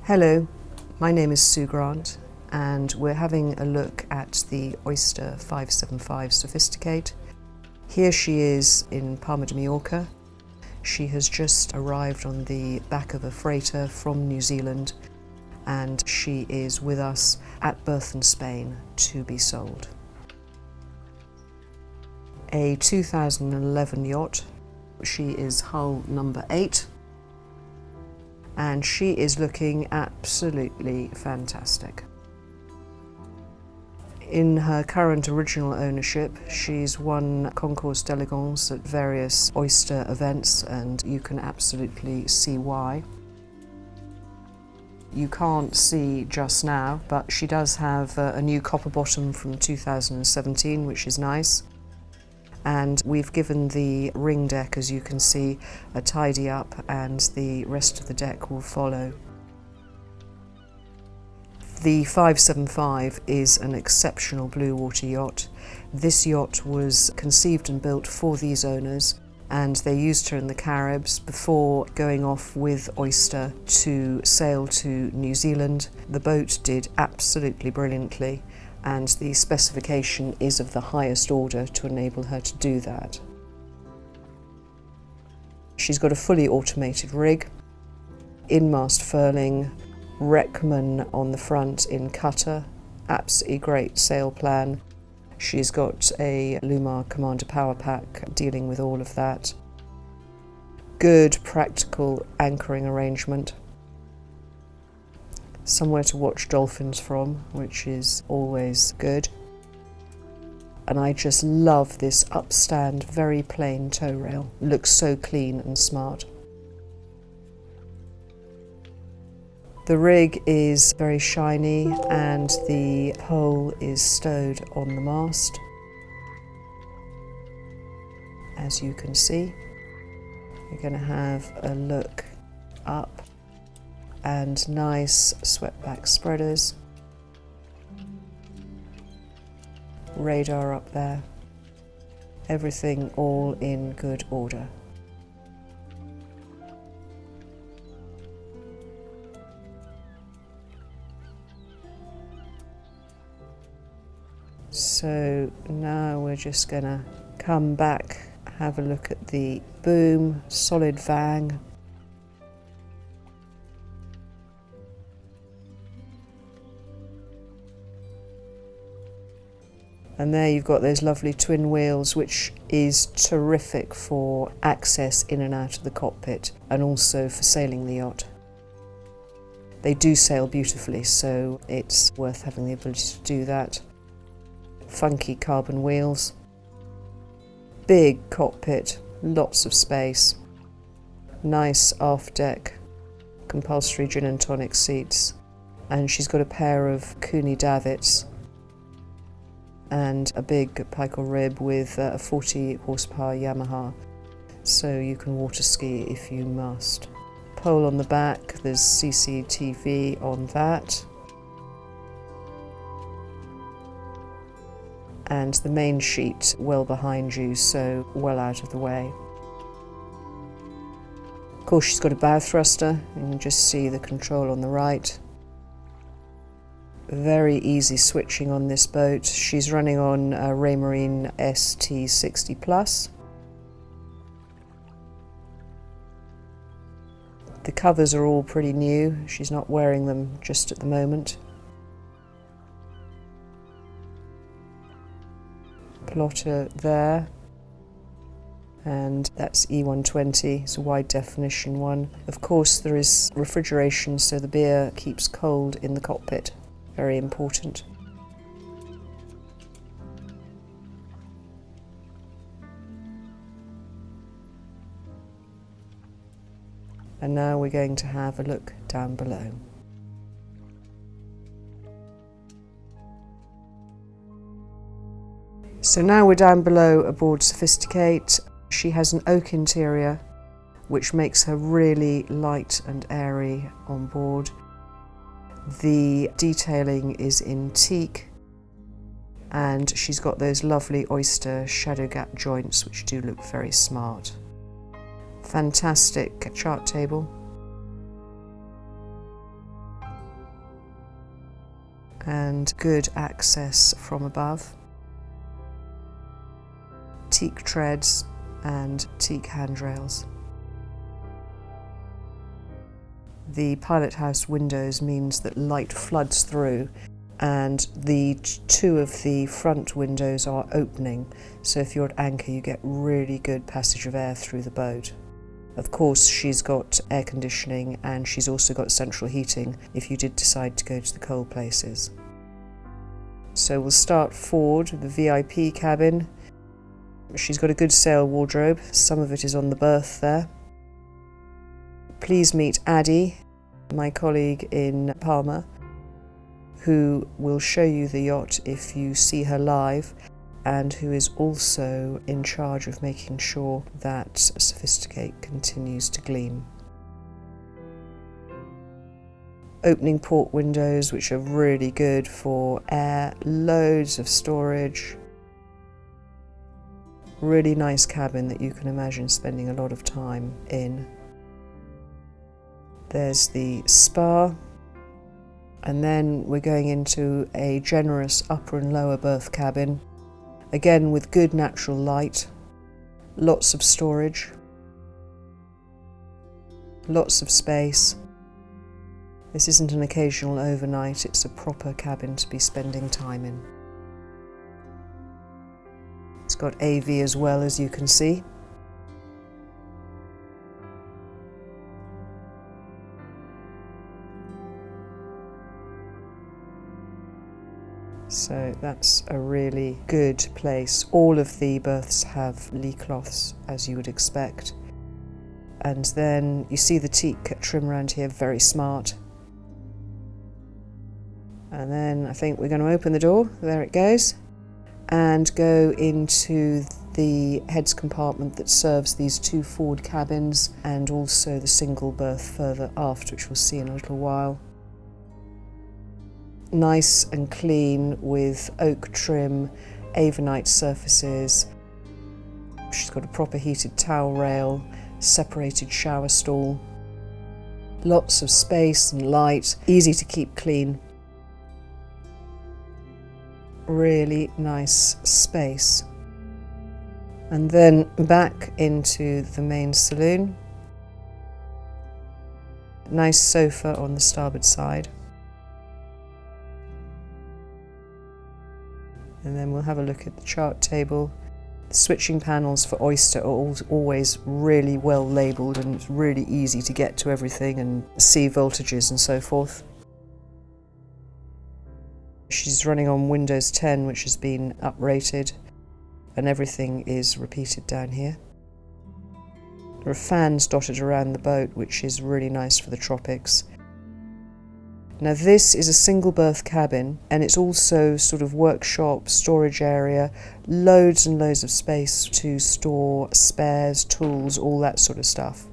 Hello, my name is Sue Grant and we're having a look at the Oyster 575 Sophistikate. Here she is in Palma de Mallorca. She has just arrived on the back of a freighter from New Zealand and she is with us at Berthon, Spain to be sold. A 2011 yacht. She is hull number 8. And she is looking absolutely fantastic. In her current original ownership, she's won concours d'elegance at various Oyster events, and you can absolutely see why. You can't see just now, but she does have a new copper bottom from 2017, which is nice. And we've given the ring deck, as you can see, a tidy up, and the rest of the deck will follow. The 575 is an exceptional blue water yacht. This yacht was conceived and built for these owners, and they used her in the Caribs before going off with Oyster to sail to New Zealand. The boat did absolutely brilliantly, and the specification is of the highest order to enable her to do that. She's got a fully automated rig, in-mast furling, Reckman on the front in cutter, absolutely great sail plan. She's got a Lumar Commander power pack dealing with all of that. Good practical anchoring arrangement. Somewhere to watch dolphins from, which is always good. And I just love this upstand, very plain tow rail. Looks so clean and smart. The rig is very shiny and the pole is stowed on the mast. As you can see, you're going to have a look up. And nice swept-back spreaders. Radar up there. Everything all in good order. So now we're just gonna come back, have a look at the boom, solid vang. And there you've got those lovely twin wheels, which is terrific for access in and out of the cockpit and also for sailing the yacht. They do sail beautifully, so it's worth having the ability to do that. Funky carbon wheels. Big cockpit, lots of space. Nice aft deck, compulsory gin and tonic seats. And she's got a pair of Cooney davits and a big pike or rib with a 40 horsepower Yamaha, so you can water ski if you must. Pole on the back, there's CCTV on that. And the main sheet well behind you, so well out of the way. Of course, she's got a bow thruster, you can just see the control on the right. Very easy switching on this boat. She's running on a Raymarine ST60 Plus. The covers are all pretty new. She's not wearing them just at the moment. Plotter there. And that's E120, it's a wide definition one. Of course there is refrigeration, so the beer keeps cold in the cockpit. Very important. And now we're going to have a look down below. So now we're down below aboard Sophistikate. She has an oak interior, which makes her really light and airy on board. The detailing is in teak, and she's got those lovely Oyster shadow gap joints which do look very smart. Fantastic chart table. and good access from above. Teak treads and teak handrails. The pilot house windows means that light floods through, and the two of the front windows are opening, so if you're at anchor you get really good passage of air through the boat. Of course she's got air conditioning and she's also got central heating if you did decide to go to the cold places. So we'll start forward with the VIP cabin. She's got a good sail wardrobe, some of it is on the berth there. Please meet Addie, my colleague in Palma, who will show you the yacht if you see her live, and who is also in charge of making sure that Sophistikate continues to gleam. Opening port windows, which are really good for air, loads of storage. Really nice cabin that you can imagine spending a lot of time in. There's the spar, and then we're going into a generous upper and lower berth cabin, again with good natural light, lots of storage, lots of space. This isn't an occasional overnight, it's a proper cabin to be spending time in. It's got AV as well, as you can see. So that's a really good place. All of the berths have lee cloths, as you would expect. And then you see the teak trim around here, very smart. And then I think we're going to open the door, there it goes, and go into the heads compartment that serves these two forward cabins and also the single berth further aft, which we'll see in a little while. Nice and clean with oak trim, avonite surfaces. She's got a proper heated towel rail, separated shower stall. Lots of space and light, easy to keep clean. Really nice space. And then back into the main saloon. Nice sofa on the starboard side. And then we'll have a look at the chart table. The switching panels for Oyster are always really well labelled, and it's really easy to get to everything and see voltages and so forth. She's running on Windows 10, which has been uprated, and everything is repeated down here. There are fans dotted around the boat, which is really nice for the tropics. Now this is a single berth cabin, and it's also sort of workshop, storage area, loads and loads of space to store spares, tools, all that sort of stuff.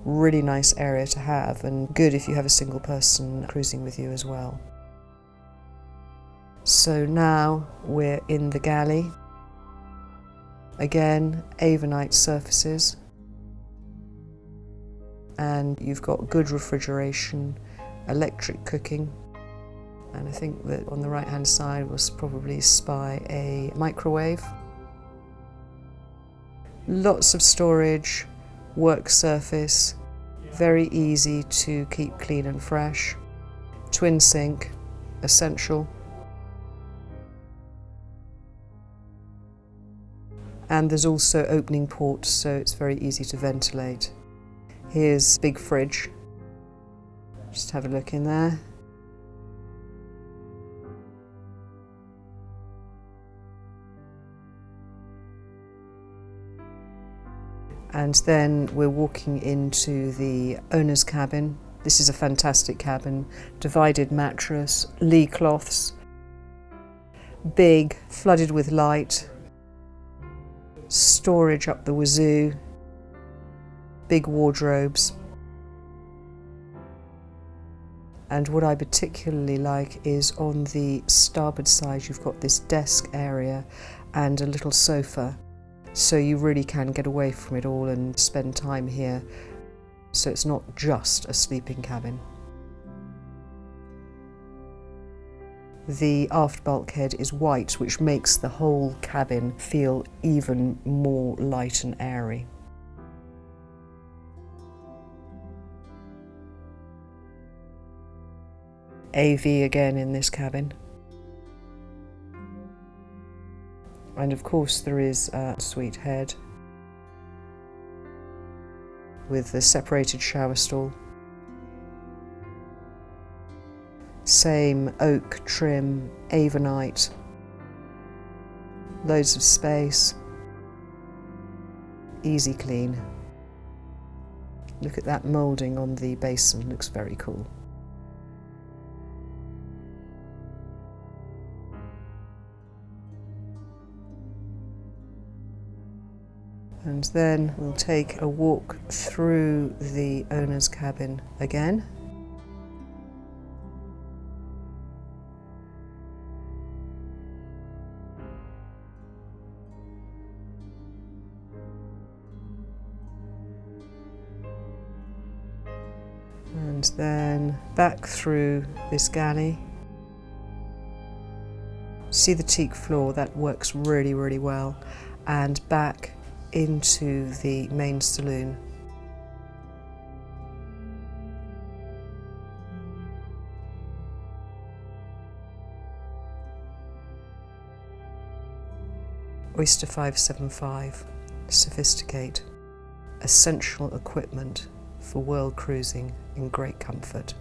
Really nice area to have, and good if you have a single person cruising with you as well. So now we're in the galley. Again, avonite surfaces, and you've got good refrigeration, electric cooking, and I think that on the right hand side we'll probably spy a microwave. Lots of storage, work surface, very easy to keep clean and fresh. Twin sink, essential. And there's also opening ports, so it's very easy to ventilate. Here's big fridge. Just have a look in there. And then we're walking into the owner's cabin. This is a fantastic cabin. Divided mattress, lee cloths, big, flooded with light, storage up the wazoo, big wardrobes. And what I particularly like is on the starboard side you've got this desk area and a little sofa, so you really can get away from it all and spend time here, so it's not just a sleeping cabin. The aft bulkhead is white, which makes the whole cabin feel even more light and airy. AV again in this cabin. And of course there is a suite head with the separated shower stall. Same oak trim, avonite, loads of space, easy clean. Look at that moulding on the basin, looks very cool. And then we'll take a walk through the owner's cabin again. And then back through this galley. See the teak floor, that works really, really well. And back into the main saloon. Oyster 575, Sophistikate, essential equipment for world cruising in great comfort.